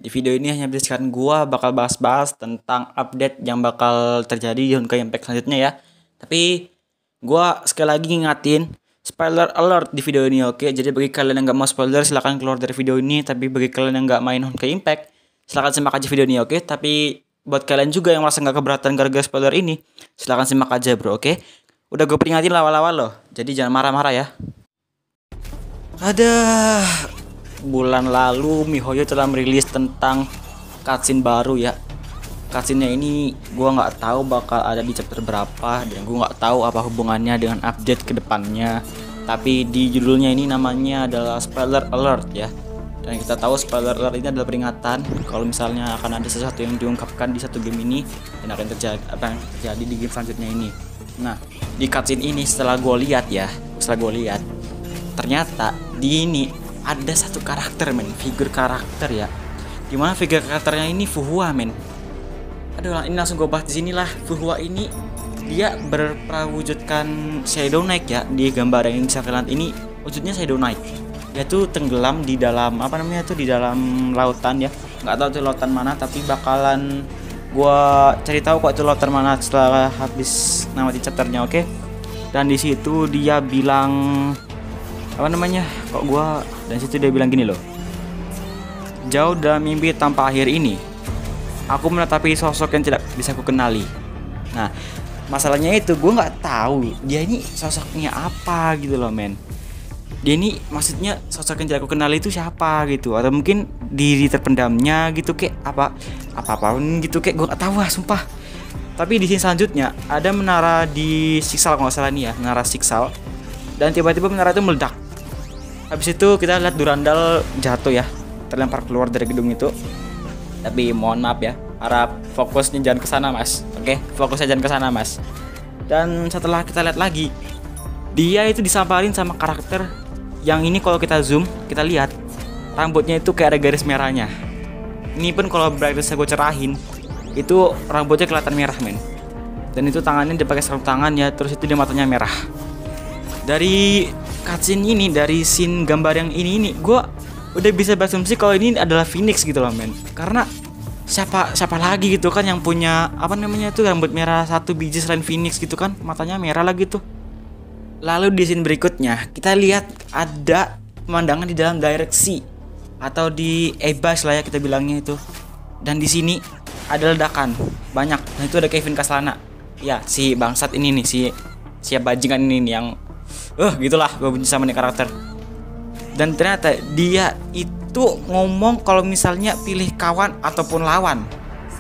Di video ini hanya berdasarkan gua bakal bahas-bahas tentang update yang bakal terjadi di Honkai Impact selanjutnya ya. Tapi gua sekali lagi ngingatin spoiler alert di video ini, oke? Jadi bagi kalian yang gak mau spoiler silahkan keluar dari video ini. Tapi bagi kalian yang gak main Honkai Impact silahkan simak aja video ini, oke? Tapi buat kalian juga yang merasa gak keberatan gara-gara spoiler ini, silahkan simak aja bro, oke? Udah gue peringatin awal-awal loh, jadi jangan marah-marah ya. Ada bulan lalu MiHoYo telah merilis tentang cutscene baru ya. Cutscene-nya ini gue nggak tahu bakal ada di chapter berapa dan gue nggak tahu apa hubungannya dengan update kedepannya. Tapi di judulnya ini namanya adalah spoiler alert ya. Dan kita tahu spoiler alert ini adalah peringatan kalau misalnya akan ada sesuatu yang diungkapkan di satu game ini dan akan terjadi apa yang terjadi di game selanjutnya ini. Nah, di cutscene ini setelah gue lihat ternyata di ini ada satu karakter men, figur karakter ya. Dimana figur karakternya ini Fuhua men. Aduh, ini langsung gue bahas di sini lah. Fuhua ini dia berprawujudkan Shadow Knight ya. Di gambar yang bisa kalian lihat ini wujudnya Shadow Knight. Dia tuh tenggelam di dalam di dalam lautan ya. Nggak tahu itu lautan mana, tapi bakalan gua cari tahu kok itu lautan mana setelah habis nama di chapternya, oke? Dan di situ dia bilang dan situ dia bilang gini loh. Jauh dalam mimpi tanpa akhir ini, aku menetapi sosok yang tidak bisa ku kenali. Nah, masalahnya itu gue nggak tahu dia ini sosoknya apa gitu loh men. Dia ini maksudnya sosok yang tidak aku kenali itu siapa gitu, atau mungkin diri terpendamnya gitu kayak apapun gitu kayak gue nggak tahu lah sumpah. Tapi di sini selanjutnya ada menara di Siksal kalau nggak salah nih ya, menara Siksal, dan tiba-tiba menara itu meledak. Habis itu kita lihat Durandal jatuh ya, terlempar keluar dari gedung itu. Tapi mohon maaf ya, harap fokusnya jangan ke sana mas, oke? Fokusnya jangan ke sana mas. Dan setelah kita lihat lagi, dia itu disamperin sama karakter yang ini kalau kita zoom, kita lihat rambutnya itu kayak ada garis merahnya. Ini pun kalau brightness gue cerahin, itu rambutnya kelihatan merah men. Dan itu tangannya dia pakai sarung tangan ya, terus itu dia matanya merah. Dari cutscene ini, dari scene gambar yang ini gue udah bisa berasumsi kalau ini adalah Phoenix gitu loh men. Karena siapa lagi gitu kan yang punya itu rambut merah satu biji selain Phoenix gitu kan, matanya merah lagi tuh. Lalu di scene berikutnya kita lihat ada pemandangan di dalam direksi atau di Ebas lah ya kita bilangnya itu. Dan di sini ada ledakan banyak. Nah itu ada Kevin Kaslana. Ya si bangsat ini nih, si bajingan ini nih yang gitulah gue benci sama nih karakter. Dan ternyata dia itu ngomong kalau misalnya pilih kawan ataupun lawan.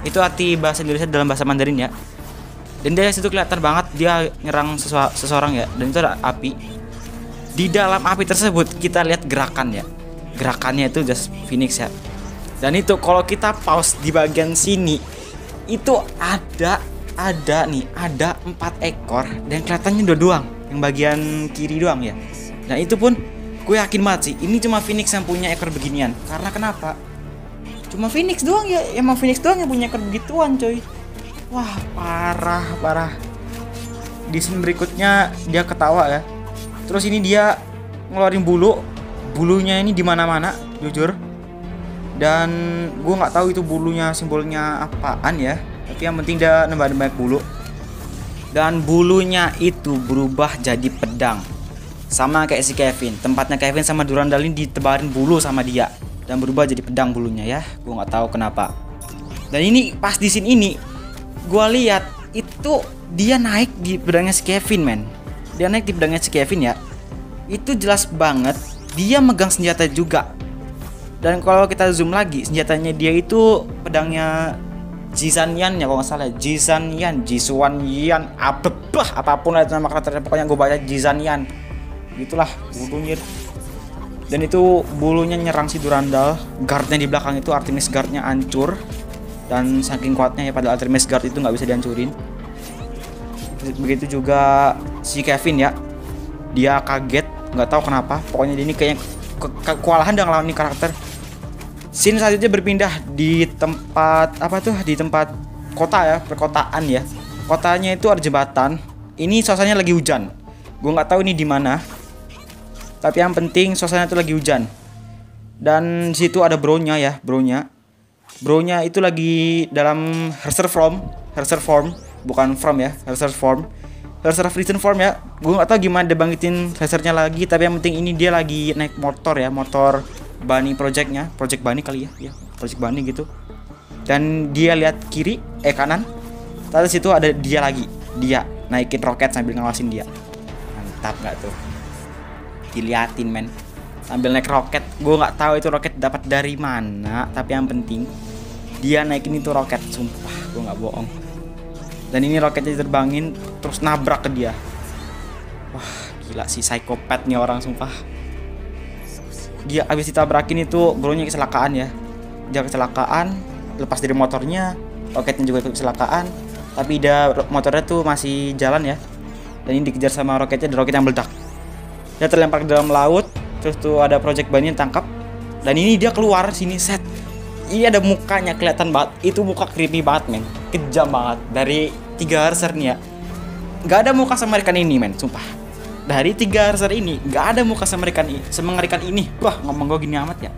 Itu arti bahasa Indonesia dalam bahasa Mandarin ya. Dan dari situ kelihatan banget dia nyerang seseorang ya. Dan itu ada api. Di dalam api tersebut kita lihat gerakan ya. Gerakannya itu just Phoenix ya. Dan itu kalau kita pause di bagian sini, itu ada 4 ekor dan kelihatannya 2 doang. Yang bagian kiri doang ya. Nah itu pun gue yakin banget sih ini cuma Phoenix yang punya ekor beginian. Karena kenapa? Cuma Phoenix doang ya. Emang Phoenix doang yang punya ekor begituan coy. Wah parah. Di scene berikutnya dia ketawa ya. Terus ini dia ngeluarin bulunya ini di mana-mana jujur. Dan gue nggak tahu itu bulunya simbolnya apaan ya. Tapi yang penting dia nambah banyak bulu. Dan bulunya itu berubah jadi pedang. Sama kayak si Kevin. Tempatnya Kevin sama Durandal ini ditebarin bulu sama dia dan berubah jadi pedang bulunya ya. Gue nggak tahu kenapa. Dan ini pas di scene ini gue lihat itu dia naik di pedangnya si Kevin men. Dia naik di pedangnya si Kevin ya. Itu jelas banget dia megang senjata juga. Dan kalau kita zoom lagi, senjatanya dia itu pedangnya Jisuan Yan ya kalau nggak salah. Jisuan Yan apapun lah nama karakternya, pokoknya gue baca Jisuan Yan. Gitulah bulunya. Dan itu bulunya nyerang si Durandal. Guardnya di belakang itu Artemis Guardnya hancur. Dan saking kuatnya ya, padahal Artemis Guard itu nggak bisa dihancurin. Begitu juga si Kevin ya, dia kaget nggak tahu kenapa. Pokoknya dia ini kayaknya kewalahan dengan lawan ini karakter. Scene selanjutnya berpindah di tempat di tempat kota ya, perkotaan ya. Kotanya itu ada jembatan. Ini suasananya lagi hujan. Gue nggak tahu ini di mana. Tapi yang penting suasana itu lagi hujan. Dan di situ ada bronya. Bronya itu lagi dalam Herser form, bukan from ya, Herser form. Herser Freezing form ya. Gue nggak tahu gimana dia bangkitin Hersernya lagi, tapi yang penting ini dia lagi naik motor ya, motor Bunny projectnya, project Bunny kali ya, project Bunny gitu. Dan dia lihat kiri, kanan. Terus situ ada dia lagi, dia naikin roket sambil ngawasin dia. Mantap nggak tuh? Diliatin men, sambil naik roket. Gue nggak tahu itu roket dapat dari mana, tapi yang penting dia naikin itu roket, sumpah gue nggak bohong. Dan ini roketnya diterbangin terus nabrak ke dia. Wah gila sih, psikopat nih orang sumpah. Dia abis ditabrakin itu bronya kecelakaan ya. Dia kecelakaan, lepas dari motornya, roketnya juga ikut kecelakaan. Tapi dia motornya tuh masih jalan ya. Dan ini dikejar sama roketnya, dan roket yang meledak. Dia terlempar ke dalam laut. Terus tuh ada Project Bunny yang tangkap. Dan ini dia keluar sini set. Ini ada mukanya kelihatan banget. Itu muka creepy banget men, kejam banget. Dari 3 Herser nih ya, nggak ada muka semengerikan ini men, sumpah. Dari 3 Herser ini nggak ada muka semengerikan ini. Wah ngomong gue gini amat ya.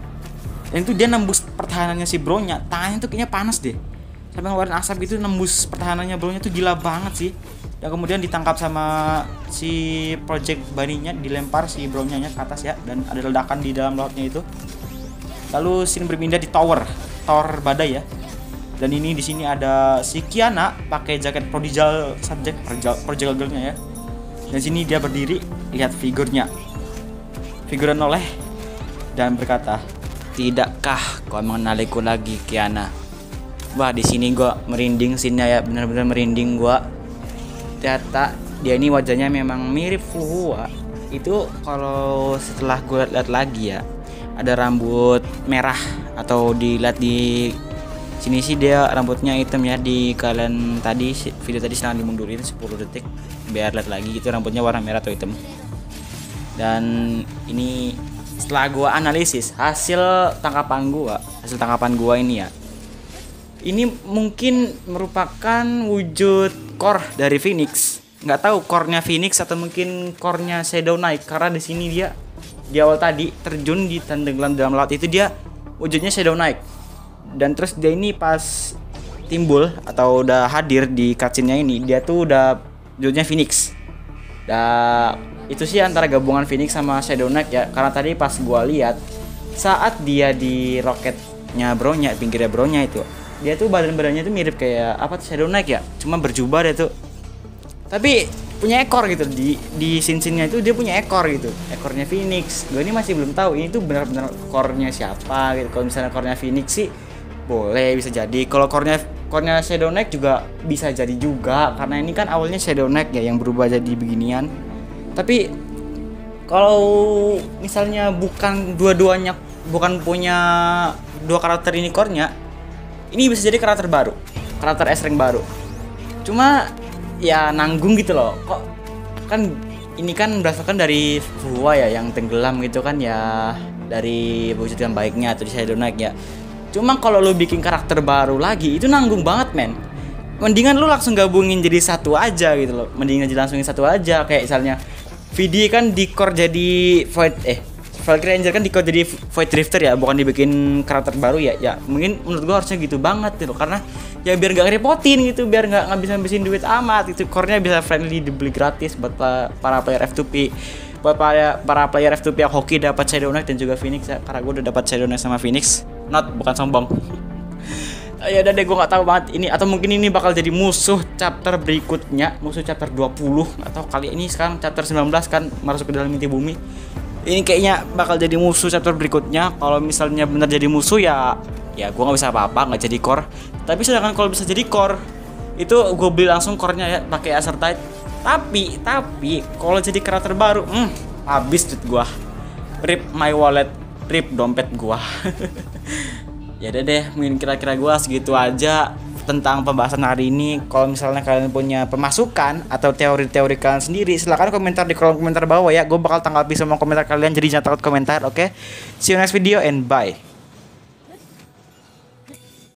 Dan itu dia nembus pertahanannya si bronya. Tangannya tuh kayaknya panas deh, sampai ngeluarin asap gitu, nembus pertahanannya bronya tuh gila banget sih. Dan kemudian ditangkap sama si Project Bunny-nya, dilempar si bronya ke atas ya, dan ada ledakan di dalam lautnya itu. Lalu scene berpindah di tower badai ya. Dan ini di sini ada si Kiana pakai jaket prodigal subject, prodigal girl-nya ya. Dan sini dia berdiri, lihat figurnya. Figurnya noleh dan berkata, "Tidakkah kau mengenaliku lagi, Kiana?" Wah, di sini gua merinding scene-nya ya, benar-benar merinding gua. Ternyata dia ini wajahnya memang mirip Fuhua. Itu kalau setelah gue lihat lagi ya, ada rambut merah, atau dilihat di sini sih dia rambutnya hitam ya. Di kalian tadi video tadi silahkan dimundurin 10 detik biar lihat lagi itu rambutnya warna merah atau hitam. Dan ini setelah gua analisis hasil tangkapan gua ini ya, ini mungkin merupakan wujud core dari Phoenix. Nggak tahu core-nya Phoenix atau mungkin core-nya Shadow Knight, karena di sini dia di awal tadi terjun di tenggelam dalam laut itu dia wujudnya Shadow Knight. Dan terus dia ini pas timbul atau udah hadir di cutscene-nya ini, dia tuh udah wujudnya Phoenix. Itu sih antara gabungan Phoenix sama Shadow Knight ya. Karena tadi pas gua lihat saat dia di roketnya bronya, pinggirnya bronya itu, dia tuh badannya tuh mirip kayak apa tuh, Shadow Knight ya, cuma berjubah dia tuh. Tapi punya ekor gitu, di scene-nya itu dia punya ekor gitu, ekornya Phoenix. Gue ini masih belum tahu ini tuh benar-benar core-nya siapa gitu. Kalau misalnya core-nya Phoenix sih boleh, bisa jadi. Kalau core-nya Shadow Knight juga bisa jadi juga, karena ini kan awalnya Shadow Knight ya yang berubah jadi beginian. Tapi kalau misalnya bukan dua-duanya, bukan punya dua karakter ini core-nya, ini bisa jadi karakter baru, karakter S-rank baru. Cuma ya nanggung gitu loh. Kok kan ini kan berdasarkan dari Fuhua ya yang tenggelam gitu kan ya, dari wujud yang baiknya atau di Shadow Knight ya. Cuma kalau lu bikin karakter baru lagi itu nanggung banget men. Mendingan lu langsung gabungin jadi satu aja gitu loh. Mendingan langsungin satu aja, kayak misalnya VD kan di core jadi Valkyrie Ranger kan di core jadi Void Drifter ya, bukan dibikin karakter baru ya. Ya mungkin menurut gua harusnya gitu banget gitu, karena ya biar nggak ngerepotin gitu, biar nggak ngabisin duit amat itu. Core-nya bisa friendly, dibeli gratis buat para player F2P, buat para player F2P yang hoki dapat Shadow Knight dan juga Phoenix ya. Karena gue udah dapat Shadow Knight sama Phoenix, bukan sombong. Ya udah deh, gue nggak tahu banget ini, atau mungkin ini bakal jadi musuh chapter berikutnya, musuh chapter 20 atau kali ini sekarang chapter 19 kan masuk ke dalam inti bumi. Ini kayaknya bakal jadi musuh chapter berikutnya. Kalau misalnya benar jadi musuh ya gue nggak bisa apa-apa, nggak jadi core. Tapi sedangkan kalau bisa jadi core itu gue beli langsung core-nya ya, pakai Acertite. Tapi kalau jadi karakter baru, habis duit gue, rip my wallet, rip dompet gue. Ya udah deh, mungkin kira-kira gue segitu aja tentang pembahasan hari ini. Kalau misalnya kalian punya pemasukan atau teori-teori kalian sendiri, silahkan komentar di kolom komentar bawah ya. Gue bakal tanggapi semua komentar kalian, jadi jangan takut komentar, oke? See you next video and bye.